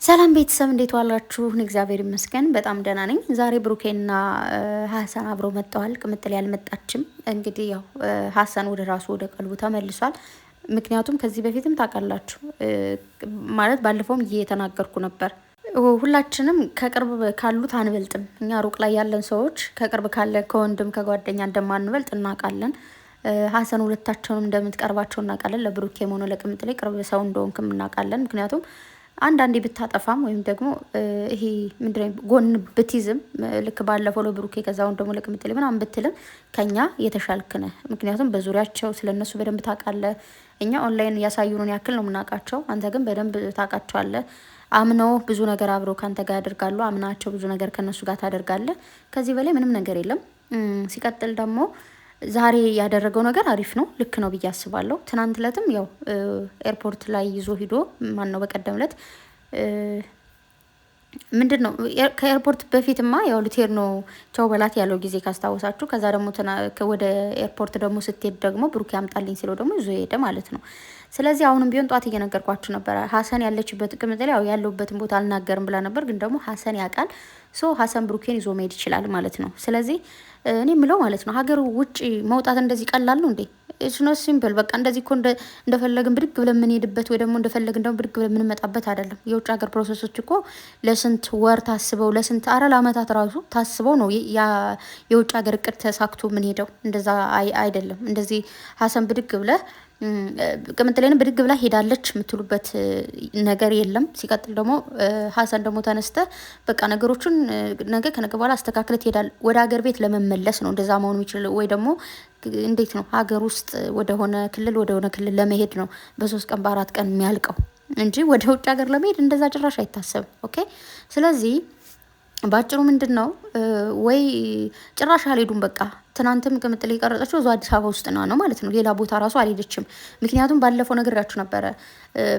ሰላም ቤተሰብ እንዴት ዋላችሁ? እግዚአብሔር ይመስገን በጣም ደህና ነኝ። ዛሬ ብሩኬና ሀሰን አብረው መጥተዋል። ቅምጥል ያልመጣችም እንግዲህ ያው ሀሰን ወደ ራሱ ወደ ቀልቡ ተመልሷል። ምክንያቱም ከዚህ በፊትም ታውቃላችሁ ማለት ባለፈውም እየተናገርኩ ነበር። ሁላችንም ከቅርብ ካሉት አንበልጥም። እኛ ሩቅ ላይ ያለን ሰዎች ከቅርብ ካለ ከወንድም ከጓደኛ እንደማንበልጥ እናውቃለን። ሀሰን ሁለታቸውንም እንደምትቀርባቸው እናውቃለን። ለብሩኬም ሆነ ለቅምጥሌ ቅርብ ሰው እንደሆንክም እናውቃለን። ምክንያቱም አንዳንዴ ብታጠፋም ወይም ደግሞ ይሄ ምንድነው ጎን ብትይዝም ልክ ባለፈው ለብሩኬ ከዛውን ደግሞ ለቅምጥሌ ምናምን ብትልም ከኛ የተሻልክ ነህ። ምክንያቱም በዙሪያቸው ስለነሱ በደንብ ታውቃለህ። እኛ ኦንላይን እያሳዩንን ያክል ነው የምናውቃቸው፣ አንተ ግን በደንብ ታውቃቸዋለህ። አምነው ብዙ ነገር አብረው ካንተ ጋር ያደርጋሉ። አምናቸው ብዙ ነገር ከነሱ ጋር ታደርጋለህ። ከዚህ በላይ ምንም ነገር የለም። ሲቀጥል ደግሞ ዛሬ ያደረገው ነገር አሪፍ ነው፣ ልክ ነው ብዬ አስባለሁ። ትናንት ዕለትም ያው ኤርፖርት ላይ ይዞ ሂዶ ማን ነው በቀደም ዕለት ምንድን ነው ከኤርፖርት በፊትማ ያው ልትሄድ ነው ቻው በላት ያለው ጊዜ ካስታወሳችሁ። ከዛ ደግሞ ወደ ኤርፖርት ደግሞ ስትሄድ ደግሞ ብሩክ ያምጣልኝ ሲለው ደግሞ ይዞ ሄደ ማለት ነው። ስለዚህ አሁንም ቢሆን ጧት እየነገርኳችሁ ነበረ። ሀሰን ያለችበት ቅምጥሌ ያው ያለበትን ቦታ አልናገርም ብላ ነበር፣ ግን ደግሞ ሀሰን ያውቃል። ሶ ሀሰን ብሩኬን ይዞ መሄድ ይችላል ማለት ነው። ስለዚህ እኔ የምለው ማለት ነው ሀገር ውጭ መውጣት እንደዚህ ቀላል ነው እንዴ? እሱኖ ሲምፕል በቃ እንደዚህ እኮ እንደፈለግን ብድግ ብለን የምንሄድበት ወይ ደግሞ እንደፈለግን ደግሞ ብድግ ብለን የምንመጣበት አይደለም። የውጭ ሀገር ፕሮሰሶች እኮ ለስንት ወር ታስበው ለስንት ለአመታት ራሱ ታስበው ነው የውጭ ሀገር እቅድ ተሳክቶ የምንሄደው። እንደዛ አይደለም። እንደዚህ ሀሰን ብድግ ብለህ ቅምጥሌንም ብድግ ብላ ሄዳለች የምትሉበት ነገር የለም። ሲቀጥል ደግሞ ሀሰን ደግሞ ተነስተ በቃ ነገሮችን ነገ ከነገ በኋላ አስተካክለ ትሄዳል። ወደ ሀገር ቤት ለመመለስ ነው እንደዛ መሆኑ የሚችል ወይ ደግሞ እንዴት ነው ሀገር ውስጥ ወደሆነ ክልል ለመሄድ ነው በ3 ቀን በ4 ቀን የሚያልቀው እንጂ ወደ ውጭ ሀገር ለመሄድ እንደዛ ጭራሽ አይታሰብም። ኦኬ። ስለዚህ ባጭሩ ምንድን ነው ወይ ጭራሽ አልሄዱም። በቃ ትናንትም ቅምጥሌ የቀረጸችው እዛው አዲስ አበባ ውስጥ ነው ማለት ነው። ሌላ ቦታ ራሱ አልሄደችም። ምክንያቱም ባለፈው ነግሬያችሁ ነበረ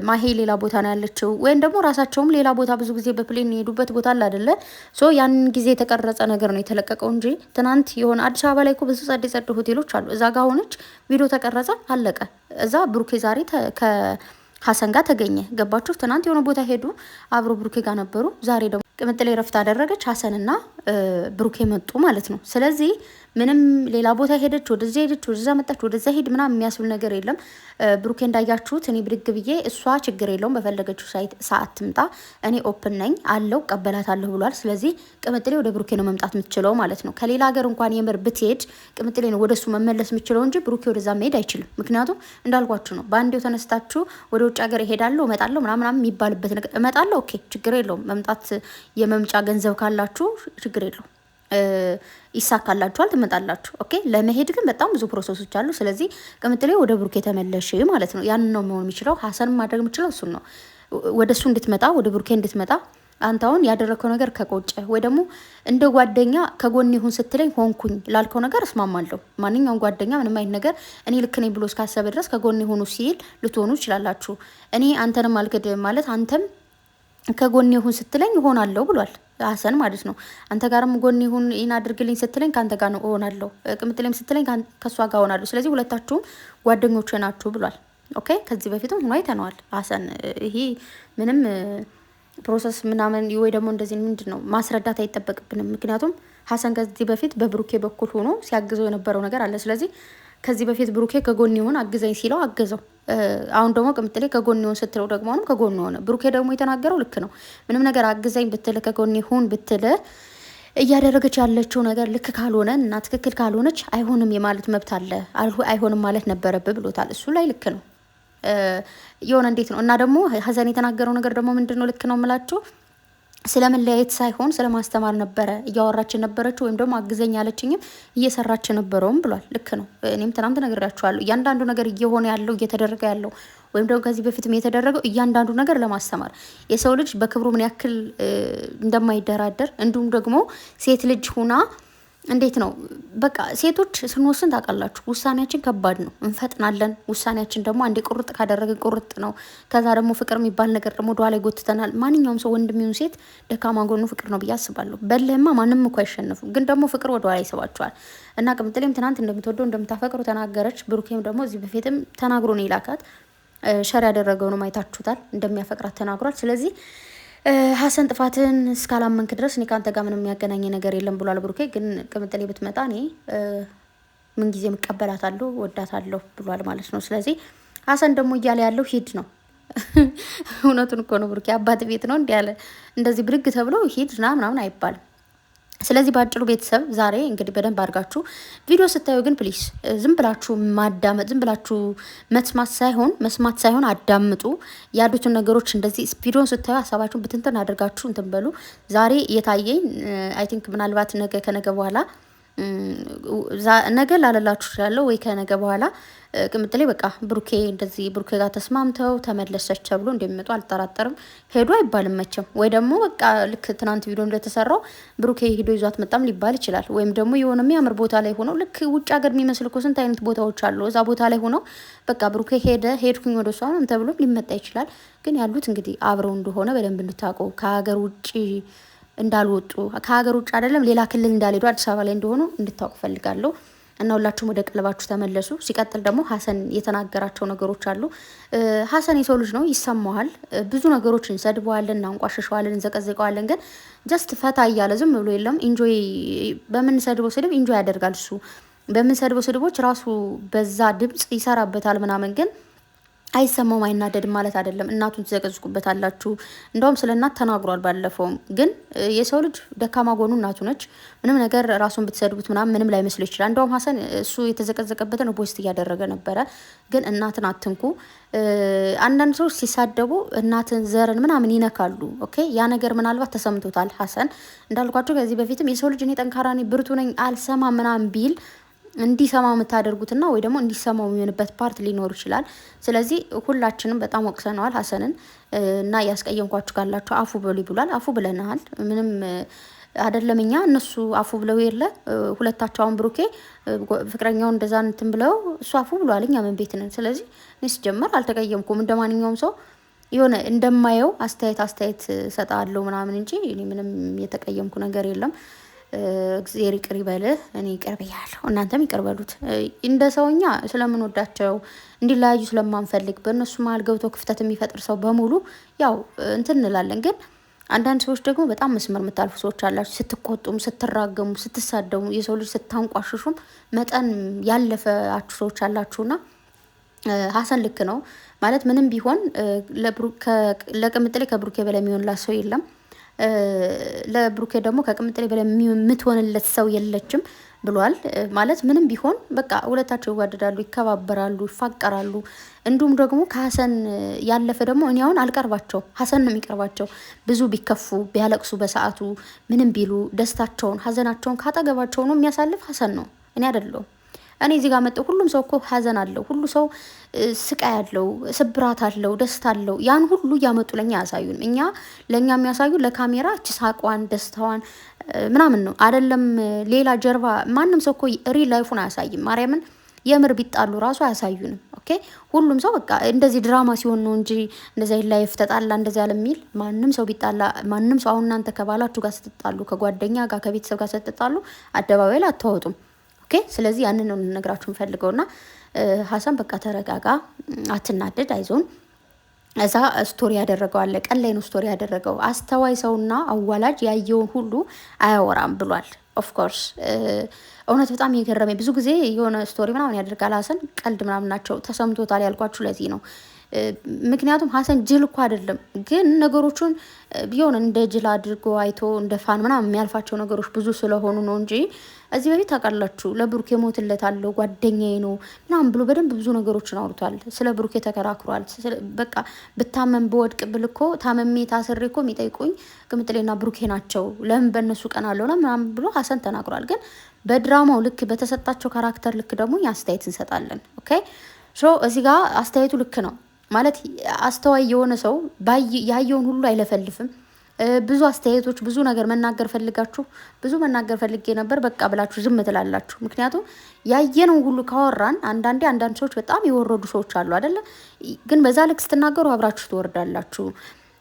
ማሄ ሌላ ቦታ ነው ያለችው፣ ወይም ደግሞ ራሳቸውም ሌላ ቦታ ብዙ ጊዜ በፕሌን የሄዱበት ቦታ አለ አይደለ? ሶ ያንን ጊዜ የተቀረጸ ነገር ነው የተለቀቀው እንጂ ትናንት የሆነ አዲስ አበባ ላይ እኮ ብዙ ጸድ ሆቴሎች አሉ። እዛ ጋር ሆነች ቪዲዮ ተቀረጸ፣ አለቀ። እዛ ብሩኬ ዛሬ ሀሰን ጋር ተገኘ። ገባችሁ? ትናንት የሆነ ቦታ ሄዱ፣ አብሮ ብሩኬ ጋር ነበሩ። ዛሬ ደግሞ ቅምጥሌ ረፍት አደረገች፣ ሀሰንና ብሩኬ መጡ ማለት ነው። ስለዚህ ምንም ሌላ ቦታ ሄደች፣ ወደዛ ሄደች፣ ወደዛ መጣች፣ ወደዛ ሄድ ምናምን የሚያስብል ነገር የለም። ብሩኬ እንዳያችሁት እኔ ብድግ ብዬ እሷ ችግር የለውም በፈለገችው ሰዓት ትምጣ፣ እኔ ኦፕን ነኝ አለው ቀበላታለሁ ብሏል። ስለዚህ ቅምጥሌ ወደ ብሩኬ ነው መምጣት የምትችለው ማለት ነው። ከሌላ ሀገር እንኳን የምር ብትሄድ ቅምጥሌ ነው ወደሱ መመለስ የምትችለው እንጂ ብሩኬ ወደዛ መሄድ አይችልም። ምክንያቱም እንዳልኳችሁ ነው። በአንዴው ተነስታችሁ ወደ ውጭ ሀገር እሄዳለሁ እመጣለሁ ምናምን የሚባልበት ነገር እመጣለሁ፣ ኦኬ ችግር የለውም መምጣት የመምጫ ገንዘብ ካላችሁ ችግር የለውም ይሳካላችኋል፣ ትመጣላችሁ። ኦኬ። ለመሄድ ግን በጣም ብዙ ፕሮሰሶች አሉ። ስለዚህ ቅምጥሌ ወደ ብሩኬ ተመለሽ ማለት ነው። ያንን ነው መሆን የሚችለው። ሀሰንም ማድረግ የሚችለው እሱን ነው። ወደ እሱ እንድትመጣ ወደ ብሩኬ እንድትመጣ። አንተ አሁን ያደረግከው ነገር ከቆጨ ወይ ደግሞ እንደ ጓደኛ ከጎን ይሁን ስትለኝ ሆንኩኝ ላልከው ነገር እስማማለሁ። ማንኛውም ጓደኛ ምንም አይነት ነገር እኔ ልክ ነኝ ብሎ እስካሰበ ድረስ ከጎን ይሁኑ ሲል ልትሆኑ ይችላላችሁ። እኔ አንተንም አልክድ ማለት አንተም ከጎን ይሁን ስትለኝ እሆናለሁ ብሏል ሀሰን ማለት ነው። አንተ ጋርም ጎን ይሁን ይህን አድርግልኝ ስትለኝ ከአንተ ጋር ነው እሆናለሁ፣ ቅምጥሌም ስትለኝ ከእሷ ጋር እሆናለሁ። ስለዚህ ሁለታችሁም ጓደኞች ናችሁ ብሏል። ኦኬ። ከዚህ በፊትም ሆኖ አይተነዋል ሀሰን። ይሄ ምንም ፕሮሰስ ምናምን ወይ ደግሞ እንደዚህ ምንድን ነው ማስረዳት አይጠበቅብንም። ምክንያቱም ሀሰን ከዚህ በፊት በብሩኬ በኩል ሆኖ ሲያግዘው የነበረው ነገር አለ። ስለዚህ ከዚህ በፊት ብሩኬ ከጎን ይሁን አግዘኝ ሲለው አገዘው። አሁን ደግሞ ቅምጥሌ ከጎን ይሁን ስትለው ደግሞ አሁንም ከጎን ሆነ። ብሩኬ ደግሞ የተናገረው ልክ ነው። ምንም ነገር አግዘኝ ብትል ከጎን ይሁን ብትል እያደረገች ያለችው ነገር ልክ ካልሆነ እና ትክክል ካልሆነች አይሆንም የማለት መብት አለ። አይሆንም ማለት ነበረብህ ብሎታል። እሱ ላይ ልክ ነው የሆነ እንዴት ነው እና ደግሞ ሀሰን የተናገረው ነገር ደግሞ ምንድን ነው ልክ ነው የምላችሁ ስለመለያየት ሳይሆን ስለማስተማር ነበረ እያወራች ነበረችው፣ ወይም ደግሞ አግዘኝ ያለችኝም እየሰራች ነበረውም ብሏል። ልክ ነው። እኔም ትናንት ነግሬያችኋለሁ። እያንዳንዱ ነገር እየሆነ ያለው እየተደረገ ያለው ወይም ደግሞ ከዚህ በፊትም የተደረገው እያንዳንዱ ነገር ለማስተማር የሰው ልጅ በክብሩ ምን ያክል እንደማይደራደር እንዲሁም ደግሞ ሴት ልጅ ሁና እንዴት ነው በቃ ሴቶች ስንወስን ታውቃላችሁ፣ ውሳኔያችን ከባድ ነው። እንፈጥናለን። ውሳኔያችን ደግሞ አንዴ ቁርጥ ካደረግን ቁርጥ ነው። ከዛ ደግሞ ፍቅር የሚባል ነገር ደግሞ ወደኋላ ይጎትተናል። ማንኛውም ሰው ወንድም ይሁን ሴት ደካማ ጎኑ ፍቅር ነው ብዬ አስባለሁ። በልህማ ማንም እኮ አይሸነፉም፣ ግን ደግሞ ፍቅር ወደኋላ ይስባቸዋል። እና ቅምጥሌም ትናንት እንደምትወደው እንደምታፈቅሩ ተናገረች። ብሩኬም ደግሞ እዚህ በፊትም ተናግሮ ነው የላካት። ሸር ያደረገው ነው ማየታችሁታል። እንደሚያፈቅራት ተናግሯል። ስለዚህ ሀሰን ጥፋትን እስካላመንክ ድረስ እኔ ካንተ ጋር ምንም የሚያገናኝ ነገር የለም ብሏል ብሩኬ። ግን ቅምጥሌ ብትመጣ እኔ ምን ጊዜ እቀበላታለሁ ወዳታለሁ ብሏል ማለት ነው። ስለዚህ ሀሰን ደግሞ እያለ ያለው ሂድ ነው። እውነቱን እኮ ነው ብሩኬ። አባት ቤት ነው እንዲ ያለ እንደዚህ ብድግ ተብሎ ሂድ ና ምናምን አይባልም። ስለዚህ በአጭሩ ቤተሰብ ዛሬ እንግዲህ በደንብ አድርጋችሁ ቪዲዮ ስታዩ ግን ፕሊስ ዝም ብላችሁ ማዳመጥ ዝም ብላችሁ መስማት ሳይሆን አዳምጡ። ያሉትን ነገሮች እንደዚህ ቪዲዮን ስታዩ ሀሳባችሁን ብትንትን አድርጋችሁ እንትን በሉ። ዛሬ የታየኝ አይ ቲንክ ምናልባት ነገ ከነገ በኋላ ነገ ላለላችሁ እችላለሁ ወይ ከነገ በኋላ ቅምጥሌ በቃ ብሩኬ እንደዚህ ብሩኬ ጋር ተስማምተው ተመለሰች ተብሎ እንደሚመጡ አልጠራጠርም። ሄዱ አይባልም መቼም። ወይ ደግሞ በቃ ልክ ትናንት ቪዲዮ እንደተሰራው ብሩኬ ሄዶ ይዟት መጣም ሊባል ይችላል። ወይም ደግሞ የሆነ የሚያምር ቦታ ላይ ሆነው ልክ ውጭ ሀገር የሚመስል እኮ ስንት አይነት ቦታዎች አሉ። እዛ ቦታ ላይ ሆነው በቃ ብሩኬ ሄድኩኝ ወደ እሷ ተብሎ ሊመጣ ይችላል። ግን ያሉት እንግዲህ አብረው እንደሆነ በደንብ እንድታውቁ ከሀገር ውጭ እንዳልወጡ ከሀገር ውጭ አይደለም ሌላ ክልል እንዳልሄዱ አዲስ አበባ ላይ እንደሆኑ እንድታውቁ ፈልጋለሁ። እና ሁላችሁም ወደ ቀለባችሁ ተመለሱ። ሲቀጥል ደግሞ ሀሰን የተናገራቸው ነገሮች አሉ። ሀሰን የሰው ልጅ ነው፣ ይሰማዋል። ብዙ ነገሮች እንሰድበዋለን፣ እናንቋሽሸዋለን፣ እንዘቀዝቀዋለን። ግን ጀስት ፈታ እያለ ዝም ብሎ የለም ኢንጆይ በምንሰድበው ስድብ ኢንጆይ ያደርጋል እሱ። በምንሰድበው ስድቦች ራሱ በዛ ድምጽ ይሰራበታል ምናምን ግን አይሰማውም አይናደድም ማለት አይደለም። እናቱን ትዘቀዝቁበታላችሁ። እንደውም ስለ እናት ተናግሯል ባለፈውም። ግን የሰው ልጅ ደካማ ጎኑ እናቱ ነች። ምንም ነገር ራሱን ብትሰድቡት ምንም ላይ መስሎ ይችላል። እንደውም ሀሰን እሱ የተዘቀዘቀበትን ፖስት እያደረገ ነበረ። ግን እናትን አትንኩ። አንዳንድ ሰዎች ሲሳደቡ እናትን ዘርን ምናምን ይነካሉ። ኦኬ ያ ነገር ምናልባት ተሰምቶታል ሀሰን። እንዳልኳቸው ከዚህ በፊትም የሰው ልጅ እኔ ጠንካራ ነኝ ብርቱ ነኝ አልሰማ ምናምን ቢል እንዲሰማው የምታደርጉትና ወይ ደግሞ እንዲሰማው የሚሆንበት ፓርት ሊኖር ይችላል። ስለዚህ ሁላችንም በጣም ወቅሰነዋል ሀሰንን እና ያስቀየምኳችሁ ካላችሁ አፉ በሉ ብሏል። አፉ ብለናል። ምንም አይደለም። እኛ እነሱ አፉ ብለው የለ ሁለታቸው አሁን ብሩኬ ፍቅረኛውን እንደዛ እንትን ብለው እሱ አፉ ብሏል። እኛ ምን ቤት ነን? ስለዚህ እኔ ስጀምር አልተቀየምኩም። እንደ ማንኛውም ሰው የሆነ እንደማየው አስተያየት ሰጣለሁ ምናምን እንጂ እኔ ምንም የተቀየምኩ ነገር የለም። እግዚአብሔር ይቅር ይበልህ። እኔ ይቅር ብያለሁ፣ እናንተም ይቅር በሉት። እንደ ሰውኛ ስለምንወዳቸው እንዲለያዩ ስለማንፈልግ በእነሱ መሀል ገብቶ ክፍተት የሚፈጥር ሰው በሙሉ ያው እንትን እንላለን። ግን አንዳንድ ሰዎች ደግሞ በጣም መስመር የምታልፉ ሰዎች አላችሁ። ስትቆጡም፣ ስትራገሙ፣ ስትሳደሙ፣ የሰው ልጅ ስታንቋሽሹም መጠን ያለፈአችሁ ሰዎች አላችሁና ሀሰን ልክ ነው ማለት ምንም ቢሆን ለቅምጥሌ ከብሩኬ በላይ የሚሆንላት ሰው የለም። ለብሩኬ ደግሞ ከቅምጥሌ በላይ የምትሆንለት ሰው የለችም ብሏል። ማለት ምንም ቢሆን በቃ ሁለታቸው ይዋደዳሉ፣ ይከባበራሉ፣ ይፋቀራሉ። እንዲሁም ደግሞ ከሀሰን ያለፈ ደግሞ እኔ አሁን አልቀርባቸው ሀሰን ነው የሚቀርባቸው። ብዙ ቢከፉ ቢያለቅሱ በሰዓቱ ምንም ቢሉ ደስታቸውን ሀዘናቸውን ካጠገባቸው ነው የሚያሳልፍ ሀሰን ነው፣ እኔ አይደለሁም። እኔ እዚህ ጋር መጣሁ። ሁሉም ሰው እኮ ሀዘን አለው፣ ሁሉ ሰው ስቃይ አለው፣ ስብራት አለው፣ ደስታ አለው። ያን ሁሉ እያመጡ ለኛ ያሳዩንም። እኛ ለኛ የሚያሳዩ ለካሜራ እቺ ሳቋን ደስታዋን ምናምን ነው አይደለም። ሌላ ጀርባ ማንም ሰው እኮ ሪል ላይፉን አያሳይም። ማርያምን የምር ቢጣሉ ራሱ አያሳዩንም። ኦኬ ሁሉም ሰው በቃ እንደዚህ ድራማ ሲሆን ነው እንጂ እንደዚህ ላይፍ ተጣላ እንደዚህ ያለ የሚል ማንም ሰው ቢጣላ ማንም ሰው አሁን እናንተ ከባላችሁ ጋር ስትጣሉ ከጓደኛ ጋር ከቤተሰብ ጋር ስትጣሉ አደባባይ ላይ አታወጡም። ኦኬ ስለዚህ ያንን ነው ልነግራችሁ የምፈልገውና ሀሰን በቃ ተረጋጋ፣ አትናደድ፣ አይዞን። እዛ ስቶሪ ያደረገው አለ፣ ቀን ላይ ነው ስቶሪ ያደረገው። አስተዋይ ሰውና አዋላጅ ያየውን ሁሉ አያወራም ብሏል። ኦፍኮርስ እውነት በጣም የገረመኝ ብዙ ጊዜ የሆነ ስቶሪ ምናምን ያደርጋል ሀሰን፣ ቀልድ ምናምን ናቸው። ተሰምቶታል ያልኳችሁ ለዚህ ነው። ምክንያቱም ሀሰን ጅል እኮ አይደለም፣ ግን ነገሮቹን ቢሆን እንደ ጅል አድርጎ አይቶ እንደ ፋን ምናምን የሚያልፋቸው ነገሮች ብዙ ስለሆኑ ነው እንጂ እዚህ በፊት ታውቃላችሁ ለብሩኬ ሞትለት አለው ጓደኛዬ ነው ምናምን ብሎ በደንብ ብዙ ነገሮችን አውርቷል። ስለ ብሩኬ ተከራክሯል። በቃ ብታመም በወድቅ ብል እኮ ታመሜ ታስሬ እኮ የሚጠይቁኝ ቅምጥሌና ብሩኬ ናቸው፣ ለምን በእነሱ ቀን አለው ምናምን ብሎ ሀሰን ተናግሯል። ግን በድራማው ልክ በተሰጣቸው ካራክተር ልክ ደግሞ አስተያየት እንሰጣለን። ኦኬ ሶ እዚህ ጋር አስተያየቱ ልክ ነው ማለት አስተዋይ የሆነ ሰው ያየውን ሁሉ አይለፈልፍም። ብዙ አስተያየቶች ብዙ ነገር መናገር ፈልጋችሁ ብዙ መናገር ፈልጌ ነበር በቃ ብላችሁ ዝም ትላላችሁ። ምክንያቱም ያየነው ሁሉ ካወራን አንዳንድ ሰዎች በጣም የወረዱ ሰዎች አሉ አይደለ? ግን በዛ ልክ ስትናገሩ አብራችሁ ትወርዳላችሁ።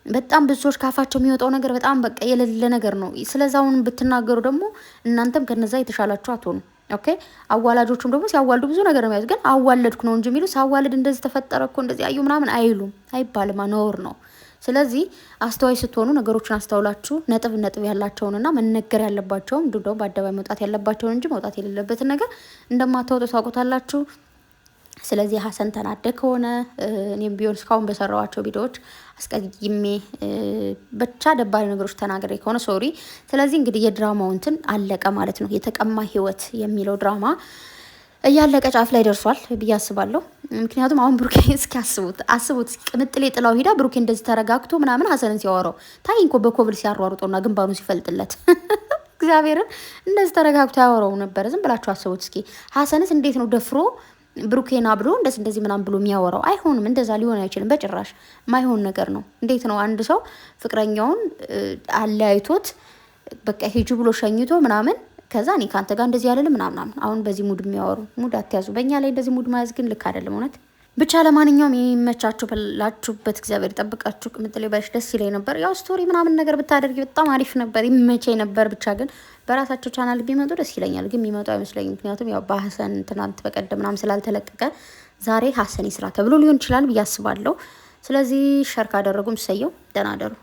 በጣም ብዙ ሰዎች ካፋቸው የሚወጣው ነገር በጣም በቃ የሌለ ነገር ነው። ስለዛውን ብትናገሩ ደግሞ እናንተም ከነዛ የተሻላችሁ አትሆኑ። ኦኬ አዋላጆቹም ደግሞ ሲያዋልዱ ብዙ ነገር ነው የሚያዩት። ግን አዋለድኩ ነው እንጂ የሚሉ ሳዋልድ እንደዚህ ተፈጠረ እኮ እንደዚህ አዩ ምናምን አይሉም፣ አይባልም፣ ነውር ነው። ስለዚህ አስተዋይ ስትሆኑ ነገሮችን አስተውላችሁ ነጥብ ያላቸውንና መነገር ያለባቸውን እንዲሁም በአደባባይ መውጣት ያለባቸውን እንጂ መውጣት የሌለበትን ነገር እንደማታወጡ ታውቁታላችሁ። ስለዚህ ሀሰን ተናደ ከሆነ እኔም ቢሆን እስካሁን በሰራዋቸው ቪዲዮዎች አስቀይሜ ብቻ ደባሪ ነገሮች ተናግሬ ከሆነ ሶሪ። ስለዚህ እንግዲህ የድራማው እንትን አለቀ ማለት ነው። የተቀማ ህይወት የሚለው ድራማ እያለቀ ጫፍ ላይ ደርሷል ብዬ አስባለሁ። ምክንያቱም አሁን ብሩኬ እስኪ አስቡት ቅምጥሌ ጥላው ሂዳ ብሩኬ እንደዚህ ተረጋግቶ ምናምን ሀሰንን ሲያወራው ታይኝ እኮ በኮብል ሲያሯሩጦና ግንባሩን ሲፈልጥለት እግዚአብሔርን እንደዚህ ተረጋግቶ ያወራው ነበር። ዝም ብላችሁ አስቡት እስኪ ሀሰንስ እንዴት ነው ደፍሮ ብሩኬና ብሎ እንደዚህ ምናምን ብሎ የሚያወራው? አይሆንም፣ እንደዛ ሊሆን አይችልም በጭራሽ። ማይሆን ነገር ነው። እንዴት ነው አንድ ሰው ፍቅረኛውን አለያይቶት በቃ ሂጂ ብሎ ሸኝቶ ምናምን ከዛ እኔ ካንተ ጋር እንደዚህ ያለለ ምናምን አሁን በዚህ ሙድ የሚያወሩ ሙድ አትያዙ። በእኛ ላይ እንደዚህ ሙድ መያዝ ግን ልክ አይደለም እውነት። ብቻ ለማንኛውም የሚመቻችሁ በላችሁበት እግዚአብሔር ይጠብቃችሁ። ቅምጥሌ ባይሽ ደስ ይለኝ ነበር። ያው ስቶሪ ምናምን ነገር ብታደርጊ በጣም አሪፍ ነበር፣ ይመቸኝ ነበር። ብቻ ግን በራሳቸው ቻናል ቢመጡ ደስ ይለኛል። ግን የሚመጡ አይመስለኝም። ምክንያቱም ያው በሀሰን ትናንት በቀደም ምናምን ስላልተለቀቀ ዛሬ ሀሰን ይስራ ተብሎ ሊሆን ይችላል ብዬ አስባለሁ። ስለዚህ ሸር ካደረጉም ሰየው። ደህና ደሩ።